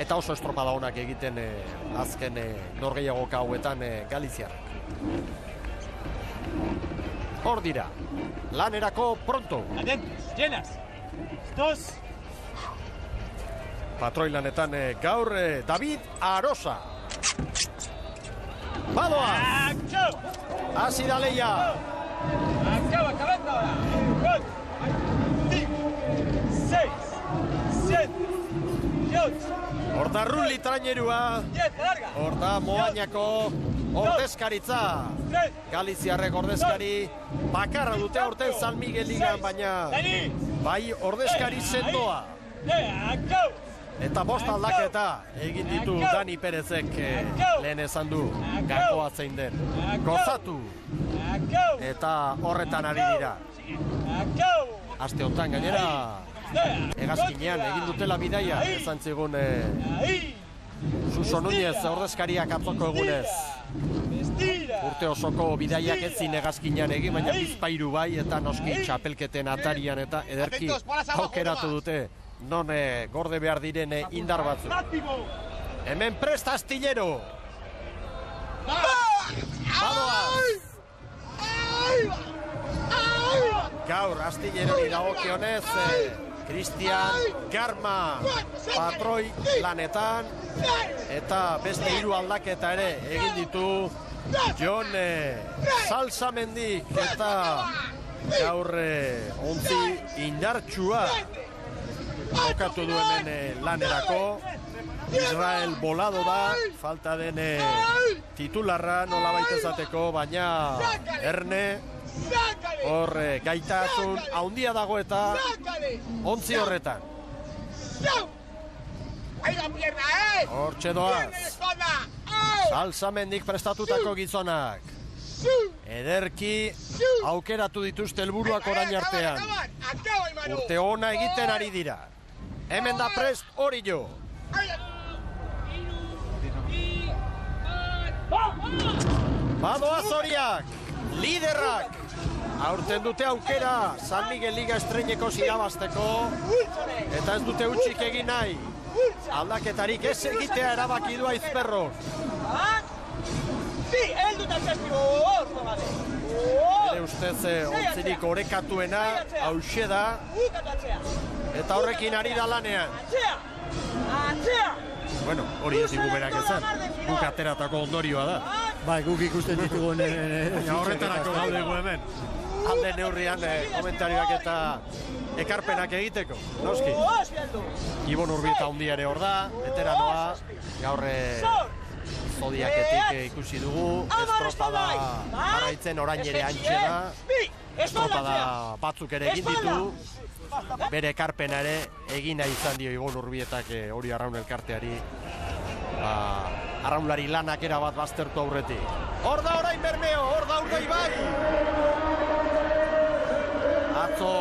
eta oso estropada honak egiten azken norgehiagoka hauetan galiziarrak. Hor dira, lanerako pronto. Atentos, llenas. Dos. Patroi lanetan gaur David Arosa. Badoa! Hasi da leia! Acabando ahora. 5, 6, 7, 8. Horta Rulli trainerua. 10, larga. Horta Moañako ordezkaritza. Galiziarrek ordezkari bakarra dute aurten San Miguel ligan, baina bai ordezkari sendoa. Eta bost aldaketa egin ditu Dani Perezek lehen esan du gakoa zein den. Gozatu! Eta horretan ari dira. Aste honetan gainera hegazkinean egin dutela bidaia, esan zigun Suso Núñez ordezkariak atzoko egunez. Urte osoko bidaiak ezin hegazkinean egin, baina Bizpairu bai, eta noski txapelketen atarian eta ederki aukeratu dute non gorde behar diren indar batzu. Hemen prest Astillero! Badoaz! Gaur Astillerori dagokionez Cristian Garma patroi lanetan, eta beste 3 aldaketa ere egin ditu Jon Salsamendik, eta gaur ontzi indartsua jokatu du hemen lanerako. Israel Bolado da, falta den titularra nola baitezateko, baina Erne hor gaitasun haundia dago eta ontzi horretan. Hor txedoaz Salsamendik prestatutako gizonak ederki aukeratu dituzte helburuak orain artean. Urte ona egiten ari dira. Hemen da prest Orillo. Badoaz horiak, liderrak, aurten dute aukera San Miguel Liga estreineko irabazteko, eta ez dute utzik egin nahi. Aldaketarik ez egitea erabaki du Aizperro. Ere ustez ontzirik orekatuena hauxe da, eta horrekin ari da lanean. Bueno, hori ez digu berak ezan, guk ateratako ondorioa da. Bai, guk ikusten ditugun horretarako gaudegu hemen. Alde neurrian komentarioak eta ekarpenak egiteko, noski. Ibon Urbieta handia ere hor da, veteranoa, gaur zodiaketik ikusi dugu, estropada jarraitzen orain ere antxe da, estropada batzuk ere egin ditu, bere ekarpena ere egina izan dio Ibon Urbietak hori Arraun elkarteari, arraunlari lanak erabat baztertu aurretik. Hor da orain Bermeo, hor da Urdaibai! Atzo,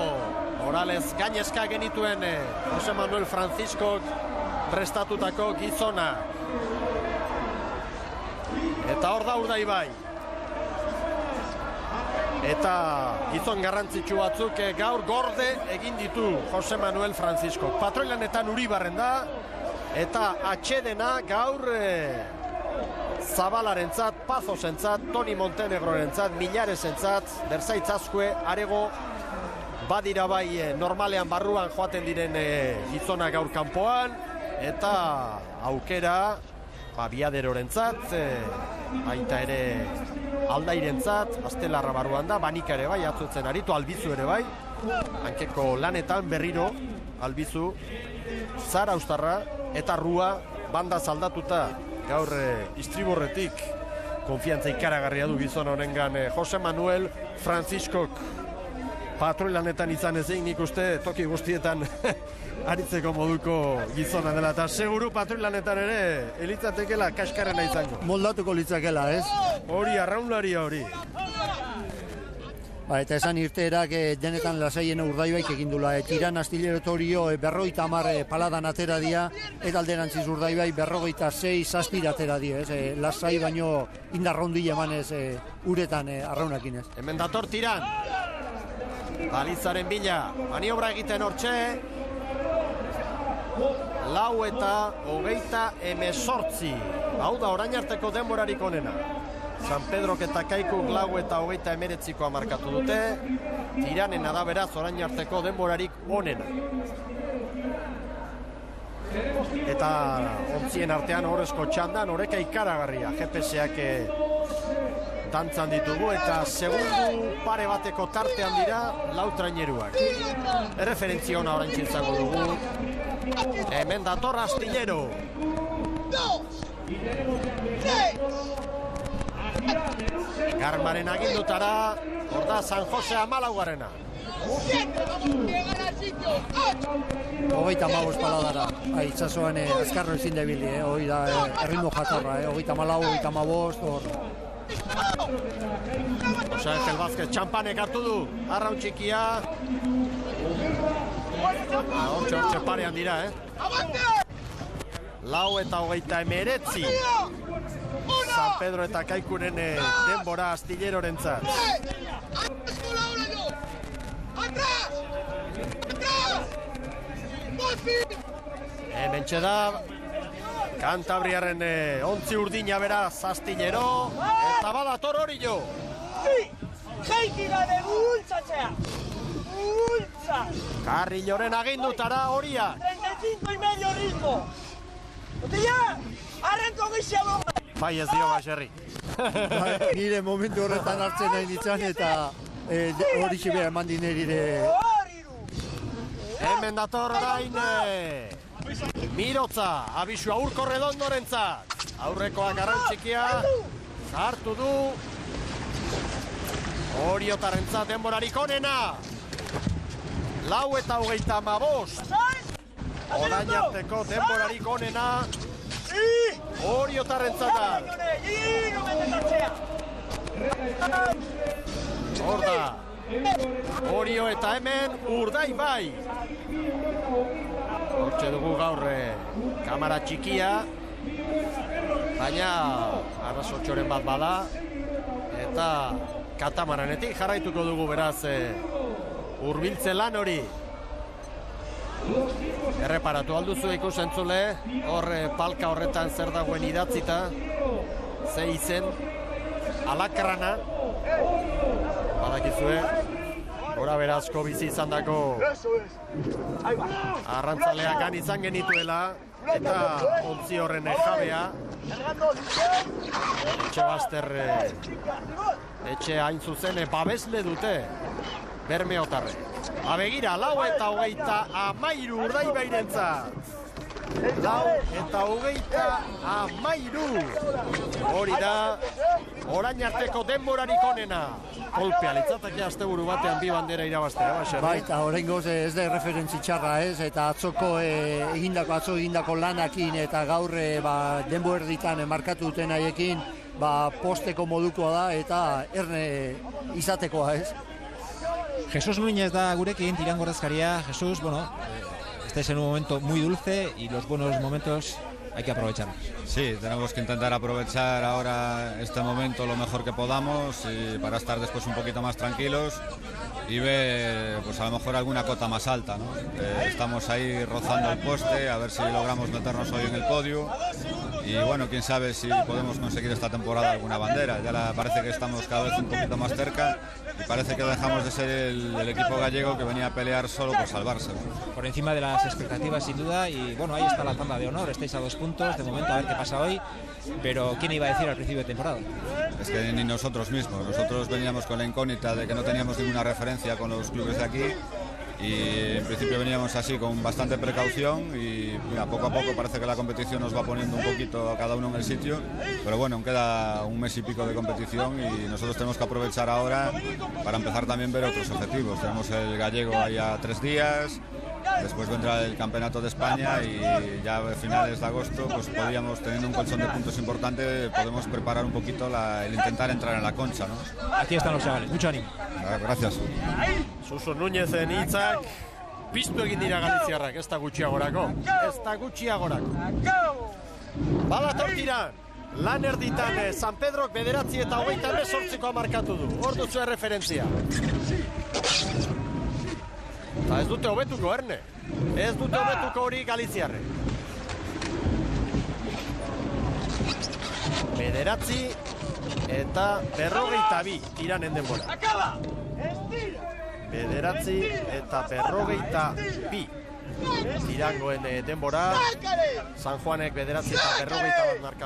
Morales gainezka genituen Jose Manuel Franciscok prestatutako gizona. Eta hor da Urdaibai. Eta gizon garrantzitsu batzuk gaur gorde egin ditu Jose Manuel Franciscok. Patroilanetan Uribarren da, eta atxedena gaur Zabalarentzat, Pazosentzat, Toni Montenegrorentzat, Milaresentzat, Berzaitzazkue, Arego, badira bai normalean barruan joaten diren gizona gaur kanpoan, eta aukera Biaderorentzat, baita ere Aldairentzat, Astelarra barruan da, Banika ere bai, atzutzen aritu, Albizu ere bai, hankeko lanetan berriro, Albizu, Zara Austarra eta Rua banda zaldatuta gaur Istriborretik konfiantza ikaragarria du gizon honengan Jose Manuel Franciscok. Patroilanetan izan ezin, nik uste toki guztietan aritzeko moduko gizona dela, eta seguru patroilanetan ere elitzatekela kaskarrena izango. Moldatuko litzakela, ez? Hori, arraunlaria hori. Eta esan irteerak denetan lasaien Urdaibaik egin dula. Tiran Astillero Torio 50 paladan atera dia, eta alderantziz Urdaibai 56 zazpira atera dia, ez? Lasai baino indarrondi emanez uretan arraunakin, ez? Hemen dator Tiran. Balizaren bila, maniobra egiten hortxe. 4:28. Hau da orain arteko denborarik onena. San Pedrok eta Kaikuk 4:29 markatu dute. Tiranena da beraz orain arteko denborarik onena. Eta ontzien artean horrezko txandan horreka ikaragarria. GPS-ak dantzan ditugu eta segundu pare bateko tartean dira lau traineruak. Erreferentzia ona orain txintzako dugu. Hemen dator Astillero. Garmaren agindutara, hor da San Jose 14garena. 35 paladara. Itxasoan azkarro ezin debili, hori da erritmo jatorra, 34, 35, hor. Jose Angel Vázquez txampanek hartu du, arraun txikia. Hortxe parean dira, 4:29. San Pedro eta Kaikuren denbora Astillerorentzat. Hementxe da Kantabriaren ontzi urdina beraz Astillero eta badator Orillo. Jaikigane bultzatzea! Bultza! Carrilloren agindutara Oria. 35,5 ritmo! Botella! Arranko gizia boga! Bai ez dio Baserri. Nire momentu horretan hartzen nahi ditzan eta hori xibera eman dinerire. Hemen dator orain Mirotza, abisu aurko redondorentzat. Aurrekoak arrautxikia hartu du. Oriotarrentzat denborarik onena. 4:35. Orain arteko denborarik onena Oriotarrentzat da. Hor da Orio eta hemen Urdaibai. Hortxe dugu gaur kamara txikia, baina arrazotxoren bat bada eta katamaranetik jarraituko dugu beraz hurbiltze lan hori. Erreparatu alduzu ikusentzule, hor palka horretan zer dagoen idatzita, ze izen, Alakrana, badakizue, gora berazko bizi izan dako arrantzaleak izan genituela, eta ontzi horren jabea, Etxebaster etxe hain zuzen babesle dute Bermeotarre. Abegira, 4:23 Urdaibairentzat. 4:23. Hori da orain arteko denborarik onena. Kolpea litzateke asteburu batean bi bandera irabaztea, Baserri. Baita, oraingoz ez da referentzi txarra, eta atzo egindako lanakin eta gaur denbo erditan markatu duten haiekin posteko modukoa da eta erne izatekoa, ez? Jesús Núñez da gurekin, tirangorrezkaria. Jesús, estáis en un momento muy dulce y los buenos momentos hay que aprovecharlos. Sí, tenemos que intentar aprovechar ahora este momento lo mejor que podamos y para estar después un poquito más tranquilos y ver pues a lo mejor alguna cota más alta, ¿no? Estamos ahí rozando el poste, a ver si logramos meternos hoy en el podio y bueno, quién sabe si podemos conseguir esta temporada alguna bandera. Ya parece que estamos cada vez un poquito más cerca y parece que dejamos de ser el equipo gallego que venía a pelear solo por salvarse. Por encima de las expectativas sin duda y bueno, ahí está la tanda de honor, estáis a 2 puntos, de momento a ver qué pasa hoy, pero ¿quién iba a decir al principio de temporada? Es que ni nosotros mismos, nosotros veníamos con la incógnita de que no teníamos ninguna referencia con los clubes de aquí y en principio veníamos así con bastante precaución y mira, poco a poco parece que la competición nos va poniendo un poquito a cada uno en el sitio, pero bueno, queda un mes y pico de competición y nosotros tenemos que aprovechar ahora para empezar también a ver otros objetivos. Tenemos el gallego ahí a 3 días, después vendrá el campeonato de España y ya a finales de agosto pues podríamos, teniendo un colchón de puntos importante, podemos preparar un poquito el intentar entrar en la concha, ¿no? Aquí están los chavales, mucho ánimo. Gracias. Suso Núñezen hitzak piztu egin dira galiziarrak, ez da gutxiagorako. Badator tiran, lan erditan San Pedrok 9:28 markatu du. Hor duzu erreferentzia. Eta ez dute hobetuko, Erne. Ez dute hobetuko hori galiziarre. bederatzi eta 42 tiranen denbora. Acaba! Estira! Bederatzi eta 42 tirangoen denbora. San Juanek bederatzi eta 41 markatu.